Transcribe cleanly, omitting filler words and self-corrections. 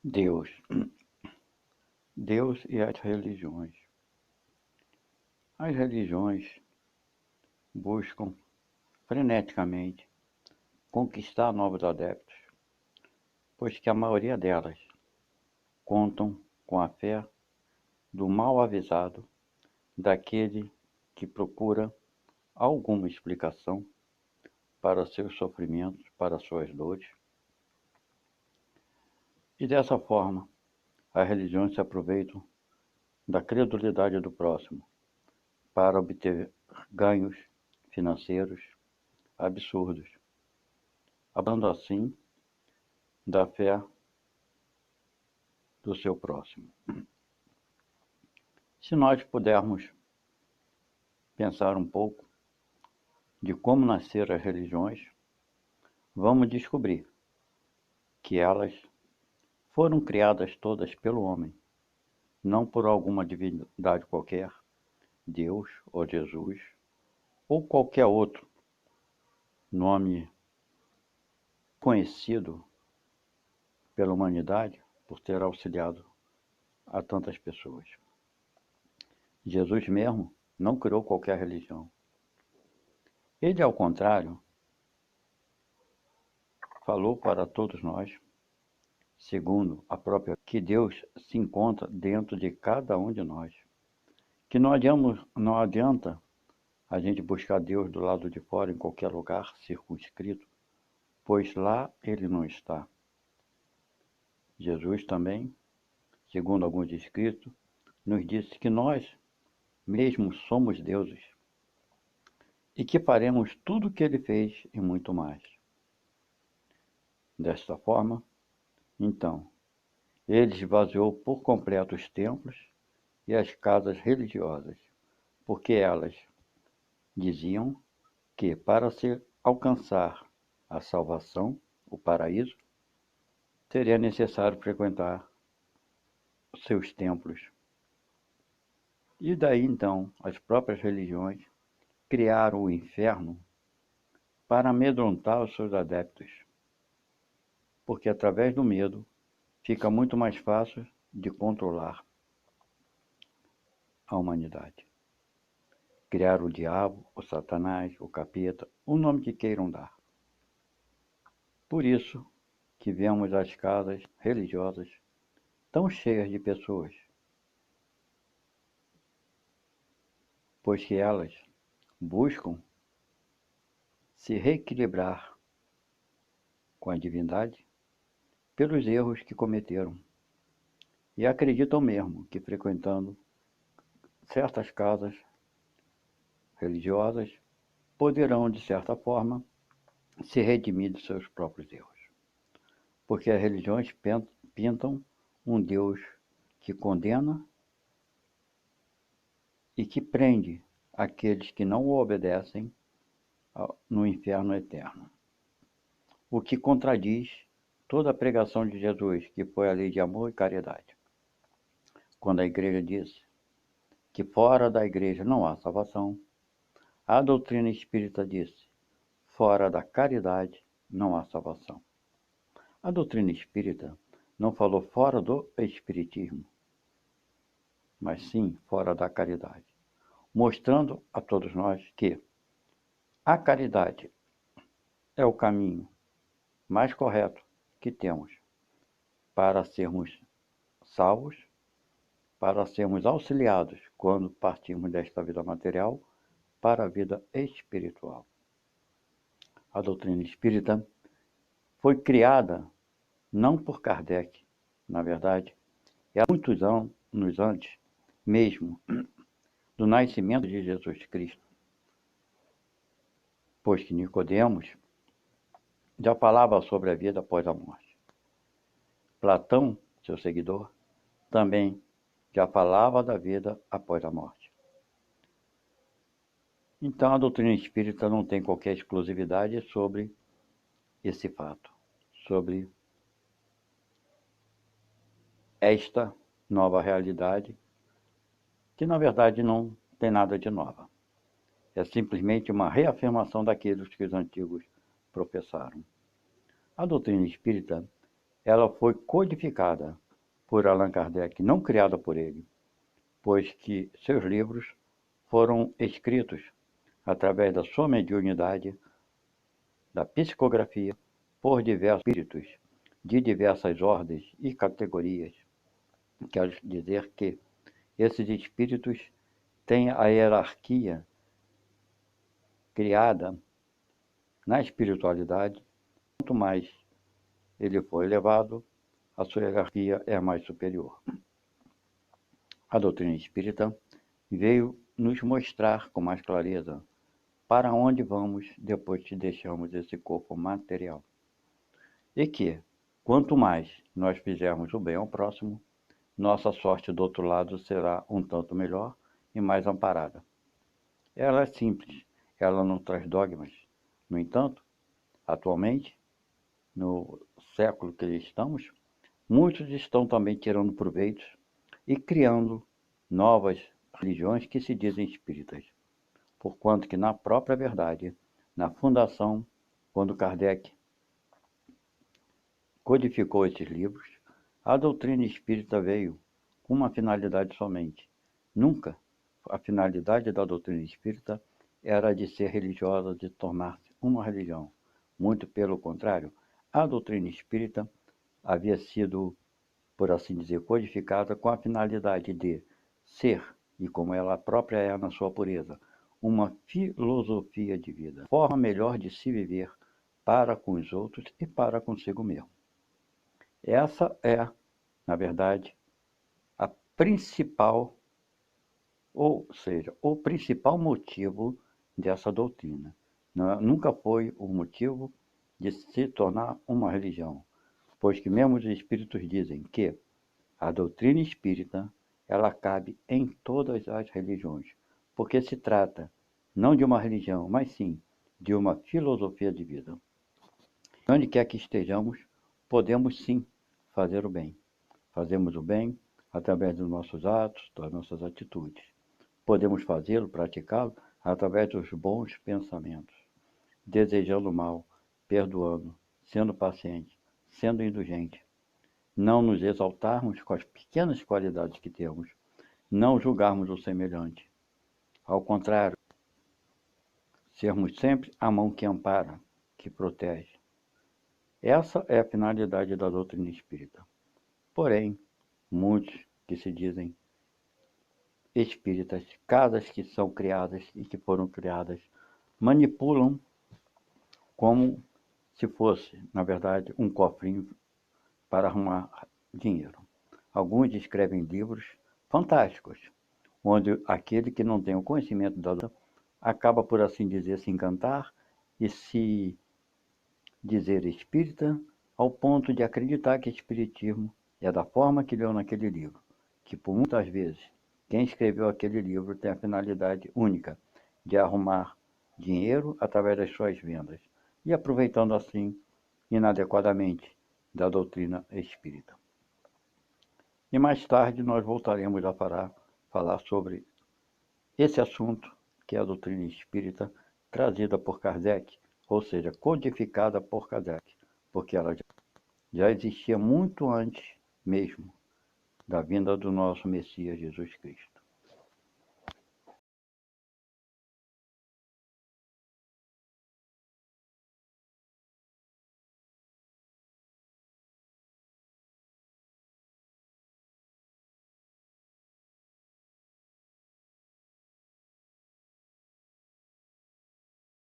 Deus. Deus e as religiões. As religiões buscam freneticamente conquistar novos adeptos, pois que a maioria delas contam com a fé do mal avisado, daquele que procura alguma explicação para seus sofrimentos, para suas dores. E dessa forma, as religiões se aproveitam da credulidade do próximo para obter ganhos financeiros absurdos, abusando assim da fé do seu próximo. Se nós pudermos pensar um pouco de como nasceram as religiões, vamos descobrir que elas foram criadas todas pelo homem, não por alguma divindade qualquer, Deus ou Jesus, ou qualquer outro nome conhecido pela humanidade por ter auxiliado a tantas pessoas. Jesus mesmo não criou qualquer religião. Ele, ao contrário, falou para todos nós, segundo a própria, que Deus se encontra dentro de cada um de nós. Que não adianta a gente buscar Deus do lado de fora, em qualquer lugar circunscrito, pois lá ele não está. Jesus também, segundo alguns escritos, nos disse que nós mesmos somos deuses e que faremos tudo o que ele fez e muito mais. Desta forma, então, ele esvaziou por completo os templos e as casas religiosas, porque elas diziam que para se alcançar a salvação, o paraíso, seria necessário frequentar os seus templos. E daí então as próprias religiões criaram o inferno para amedrontar os seus adeptos, porque através do medo fica muito mais fácil de controlar a humanidade. Criar o diabo, o satanás, o capeta, o nome que queiram dar. Por isso que vemos as casas religiosas tão cheias de pessoas, pois que elas buscam se reequilibrar com a divindade pelos erros que cometeram e acreditam mesmo que frequentando certas casas religiosas poderão, de certa forma, se redimir de seus próprios erros. Porque as religiões pintam um Deus que condena e que prende aqueles que não o obedecem no inferno eterno. O que contradiz toda a pregação de Jesus, que foi a lei de amor e caridade. Quando a igreja disse que fora da igreja não há salvação, a doutrina espírita disse: fora da caridade não há salvação. A doutrina espírita não falou fora do espiritismo, mas sim fora da caridade, mostrando a todos nós que a caridade é o caminho mais correto que temos para sermos salvos, para sermos auxiliados quando partirmos desta vida material para a vida espiritual. A doutrina espírita foi criada não por Kardec, na verdade, é há muitos anos antes mesmo do nascimento de Jesus Cristo, pois que Nicodemos já falava sobre a vida após a morte. Platão, seu seguidor, também já falava da vida após a morte. Então a doutrina espírita não tem qualquer exclusividade sobre esse fato, sobre esta nova realidade, que na verdade não tem nada de nova. É simplesmente uma reafirmação daqueles que os antigos professaram. A doutrina espírita ela foi codificada por Allan Kardec, não criada por ele, pois que seus livros foram escritos através da sua mediunidade, da psicografia, por diversos espíritos de diversas ordens e categorias. Quero dizer que esses espíritos têm a hierarquia criada na espiritualidade. Quanto mais ele for elevado, a sua hierarquia é mais superior. A doutrina espírita veio nos mostrar com mais clareza para onde vamos depois que deixamos esse corpo material. E que, quanto mais nós fizermos o bem ao próximo, nossa sorte do outro lado será um tanto melhor e mais amparada. Ela é simples, ela não traz dogmas. No entanto, atualmente, no século que estamos, muitos estão também tirando proveitos e criando novas religiões que se dizem espíritas. Porquanto que, na própria verdade, na fundação, quando Kardec codificou esses livros, a doutrina espírita veio com uma finalidade somente. Nunca a finalidade da doutrina espírita era de ser religiosa, de tornar-se uma religião. Muito pelo contrário, a doutrina espírita havia sido, por assim dizer, codificada com a finalidade de ser, e como ela própria é na sua pureza, uma filosofia de vida, forma melhor de se viver para com os outros e para consigo mesmo. Essa é, na verdade, a principal, ou seja, o principal motivo dessa doutrina. Nunca foi o motivo de se tornar uma religião, pois que mesmo os espíritos dizem que a doutrina espírita ela cabe em todas as religiões, porque se trata não de uma religião, mas sim de uma filosofia de vida. Onde quer que estejamos, podemos sim fazer o bem. Fazemos o bem através dos nossos atos, das nossas atitudes. Podemos fazê-lo, praticá-lo, através dos bons pensamentos, desejando o mal, perdoando, sendo paciente, sendo indulgente. Não nos exaltarmos com as pequenas qualidades que temos, não julgarmos o semelhante. Ao contrário, sermos sempre a mão que ampara, que protege. Essa é a finalidade da doutrina espírita. Porém, muitos que se dizem espíritas, casas que são criadas e que foram criadas, manipulam como se fosse, na verdade, um cofrinho para arrumar dinheiro. Alguns escrevem livros fantásticos, onde aquele que não tem o conhecimento da doutrina acaba, por assim dizer, se encantar e se dizer espírita, ao ponto de acreditar que espiritismo é da forma que leu naquele livro, que por muitas vezes quem escreveu aquele livro tem a finalidade única de arrumar dinheiro através das suas vendas e aproveitando assim inadequadamente da doutrina espírita. E mais tarde nós voltaremos a falar sobre esse assunto, que é a doutrina espírita trazida por Kardec, ou seja, codificada por Kardec, porque ela já existia muito antes mesmo da vinda do nosso Messias Jesus Cristo.